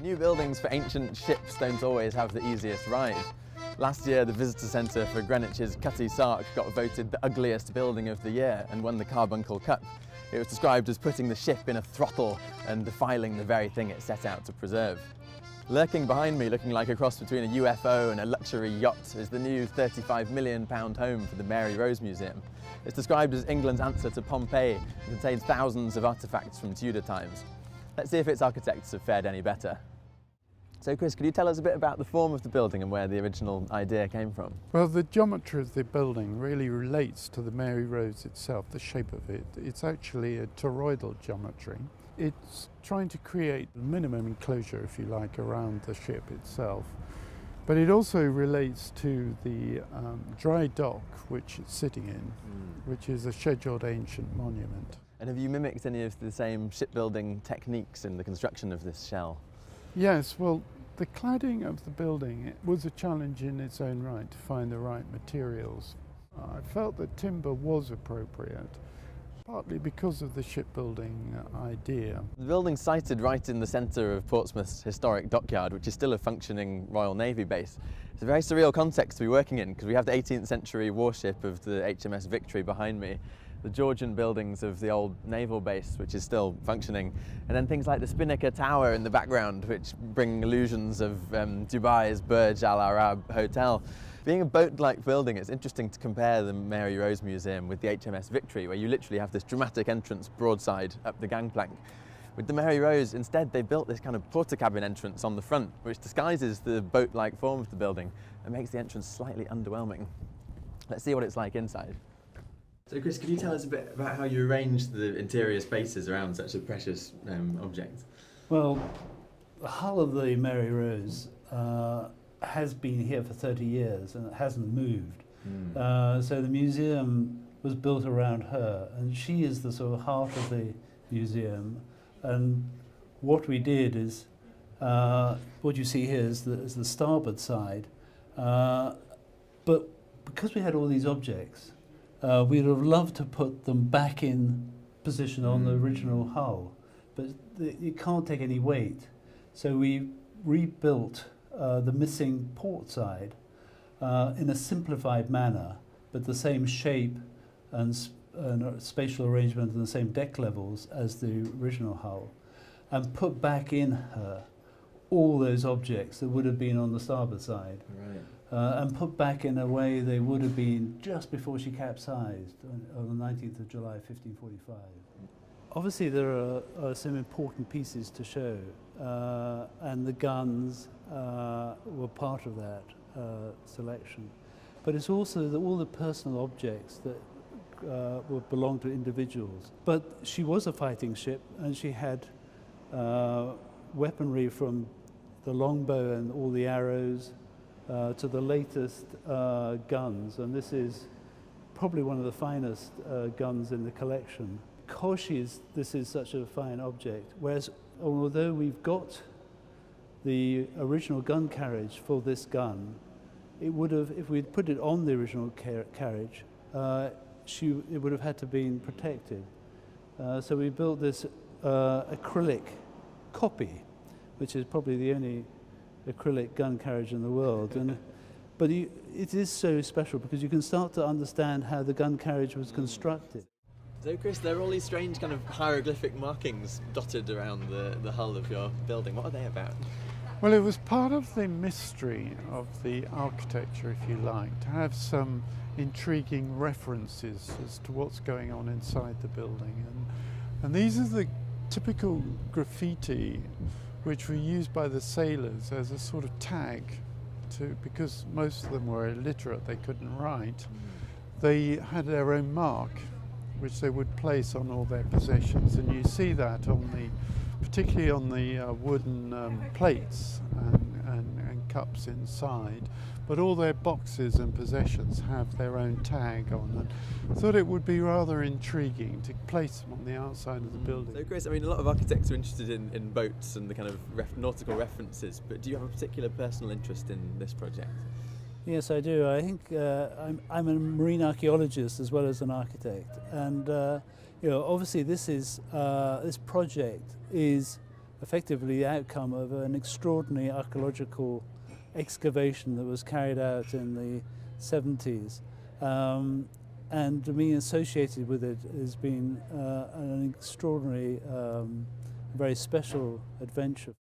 New buildings for ancient ships don't always have the easiest ride. Last year, the visitor centre for Greenwich's Cutty Sark got voted the ugliest building of the year and won the Carbuncle Cup. It was described as putting the ship in a throttle and defiling the very thing it set out to preserve. Lurking behind me, looking like a cross between a UFO and a luxury yacht, is the new £35 million home for the Mary Rose Museum. It's described as England's answer to Pompeii and contains thousands of artefacts from Tudor times. Let's see if its architects have fared any better. So Chris, could you tell us a bit about the form of the building and where the original idea came from? Well, the geometry of the building really relates to the Mary Rose itself, the shape of it. It's actually a toroidal geometry. It's trying to create a minimum enclosure, if you like, around the ship itself. But it also relates to the dry dock which it's sitting in, which is a scheduled ancient monument. And have you mimicked any of the same shipbuilding techniques in the construction of this shell? Yes, well, the cladding of the building was a challenge in its own right to find the right materials. I felt that timber was appropriate, partly because of the shipbuilding idea. The building's sited right in the centre of Portsmouth's historic dockyard, which is still a functioning Royal Navy base. It's a very surreal context to be working in because we have the 18th century warship of the HMS Victory behind me, the Georgian buildings of the old naval base, which is still functioning, and then things like the Spinnaker Tower in the background, which bring illusions of Dubai's Burj Al Arab Hotel. Being a boat-like building, it's interesting to compare the Mary Rose Museum with the HMS Victory, where you literally have this dramatic entrance broadside up the gangplank. With the Mary Rose, instead, they built this kind of porter-cabin entrance on the front, which disguises the boat-like form of the building and makes the entrance slightly underwhelming. Let's see what it's like inside. So Chris, could you tell us a bit about how you arranged the interior spaces around such a precious object? Well, the hull of the Mary Rose has been here for 30 years and it hasn't moved. So the museum was built around her, and she is the sort of heart of the museum. And what we did is, what you see here is the starboard side, but because we had all these objects, we'd have loved to put them back in position on the original hull, but it can't take any weight. So we rebuilt the missing port side in a simplified manner, but the same shape and spatial arrangement and the same deck levels as the original hull, and put back in her all those objects that would have been on the starboard side. Right. And put back in a way they would have been just before she capsized on the 19th of July 1545. Obviously there are some important pieces to show, and the guns were part of that selection. But it's also all the personal objects that belong to individuals. But she was a fighting ship, and she had weaponry from the longbow and all the arrows, to the latest guns, and this is probably one of the finest guns in the collection. Because this is such a fine object, whereas although we've got the original gun carriage for this gun, it would have, if we'd put it on the original carriage, it would have had to been protected. So we built this acrylic copy, which is probably the only acrylic gun carriage in the world, but it is so special because you can start to understand how the gun carriage was constructed. So Chris, there are all these strange kind of hieroglyphic markings dotted around the hull of your building. What are they about? Well, it was part of the mystery of the architecture, if you like, to have some intriguing references as to what's going on inside the building. And these are the typical graffiti which were used by the sailors as a sort of tag because most of them were illiterate, they couldn't write. They had their own mark which they would place on all their possessions, and you see that particularly on the wooden plates and cups inside, but all their boxes and possessions have their own tag on them. I thought it would be rather intriguing to place them on the outside of the building. So Chris, I mean, a lot of architects are interested in boats and the kind of nautical references, but do you have a particular personal interest in this project? Yes, I do. I think I'm a marine archaeologist as well as an architect, and obviously this project is effectively the outcome of an extraordinary archaeological excavation that was carried out in the 70s. And being associated with it has been an extraordinary, very special adventure.